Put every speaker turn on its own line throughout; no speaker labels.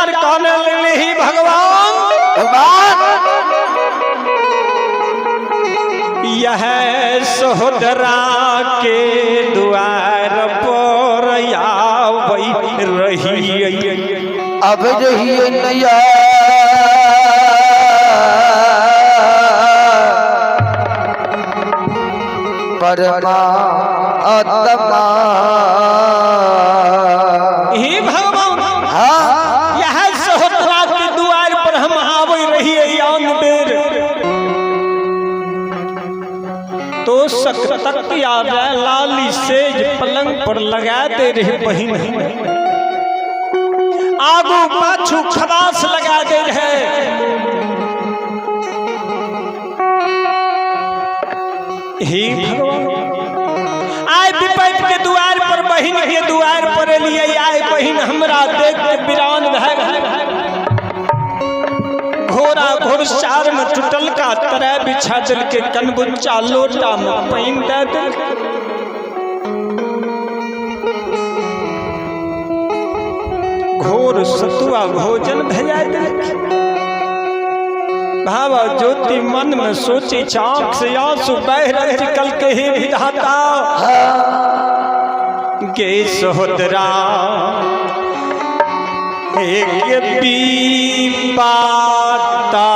समाचार कहने लगे ही भगवान यह सहोदरा के द्वार पर आवै रही
अब रही नया परमात्मा
हे भगवान यह सहोदरा के द्वार पर हम आवै रही आन बेर तो सकतक आवे लाली सेज पलंग पर लगा दे रहे बहिन आगू पाछू खलास लगा दे रहे हे भगवान आय विपैत के द्वार पर बहिन के द्वार पर लिए आय बहिन हमरा देख के वीरान भय घोड़ा घोड़सार में टूटल का तरह बिछा दिल के कनबुच्चा लोटा में पानी दे दिल घोर सतुआ भोजन भेजा दिल भावा ज्योति मन में सोची चाँख से आंसू बह रहे निकल के ही विधाता गे सहोदरा एक पी पाता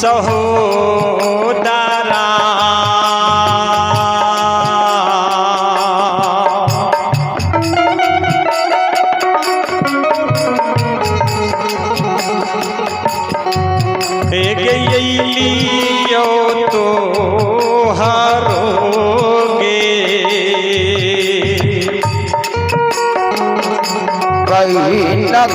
सहोदरा लियो तो हरोगे
कहीं न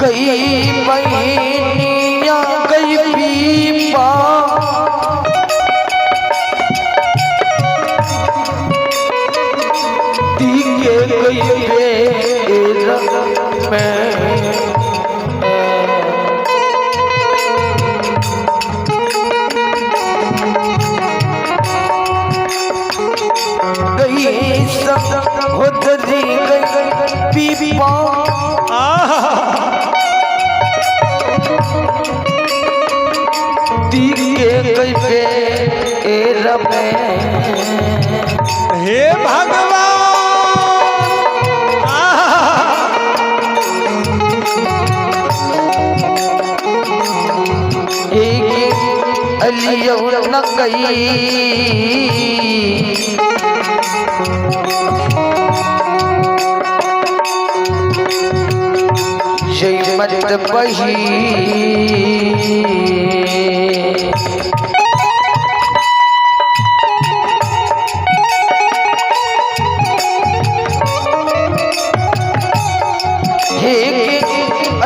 गई बहनिया गई पीपा दिए गई बेर में गई सब उधरी गई पीपा
हे भगवान
अलियो न गई जय मत बही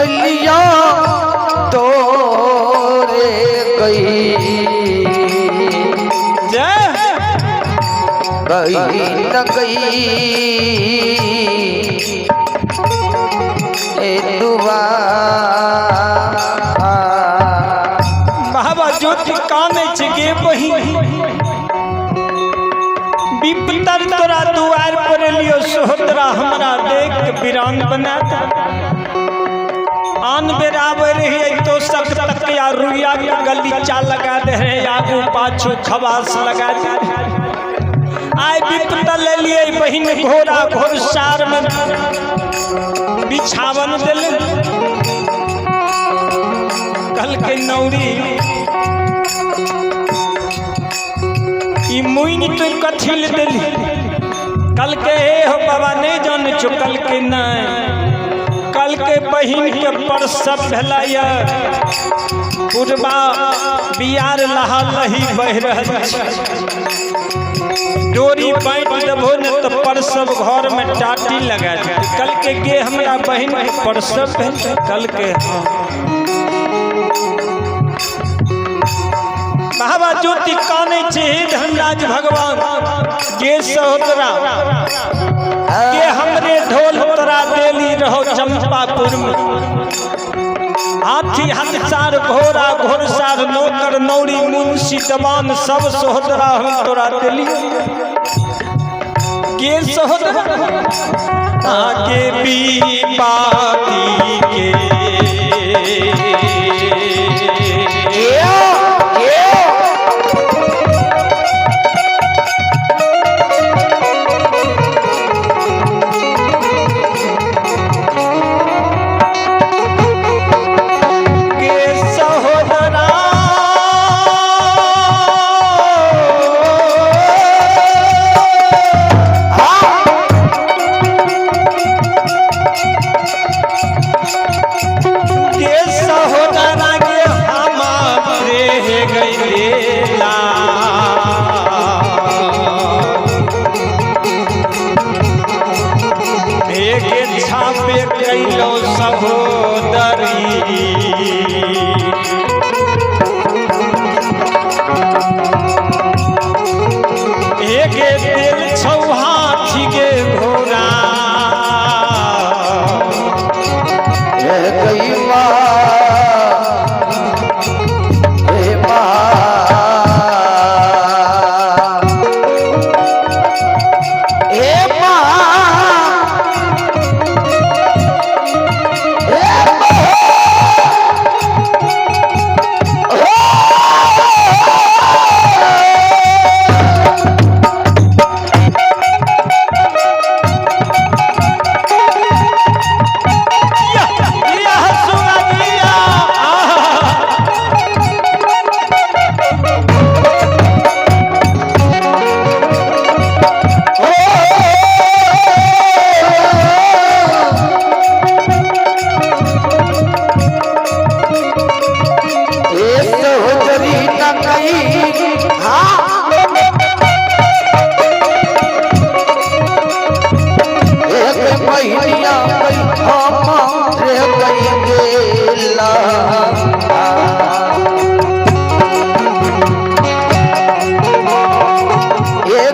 अलिया तोरे गई न गई दुआ
बाबा ज्योति कामे छगे बही विपतर तोरा दुआर पर लियो सोहदरा हमरा देख वीरान बनाता आन बेराबर रही तो सब तक या रुया के गलीचा लगा दे रे आगू पाछू खवास लगा दे आय विपतर ले लिए बहिन घोड़ा घोड़सार में बिछावन दिल कल के नौरी ई मुइन तो कथिल दिली कल के हो बाबा नहीं जान चुकल के नहीं कल के बहिन के परसब भेलाय पुरबा बियार लहा लही बह रहल डोरी बांट देबो न तो परसब घर में टाटी लगा दे कल के गे हमरा बहिन के परसब कल के बाबा ज्योति काने छे धनराज भगवान गे सहोदरा के हमरे ढोल तोरा देली रहो चंपापुर में हाथी हथियार घोड़ा घोड़सार नौकर नौरी मुंशी दबान सब सहोदरा हम तोरा देली के सहोदरा आगे भी पाती के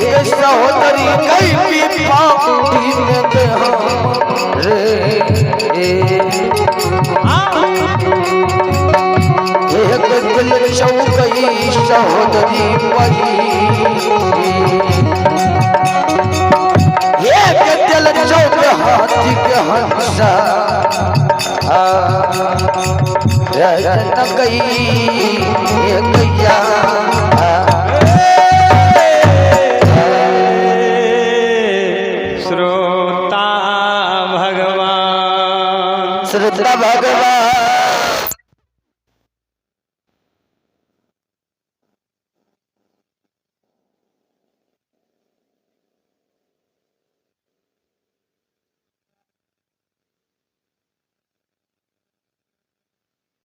एक सहोदरी कई विपाटी में रे एक दिल चौकई सहोदरी पई एक दिल चौक हाथी के हंसा रतन गई गैया
श्रोता भगवान
श्रोता भगवान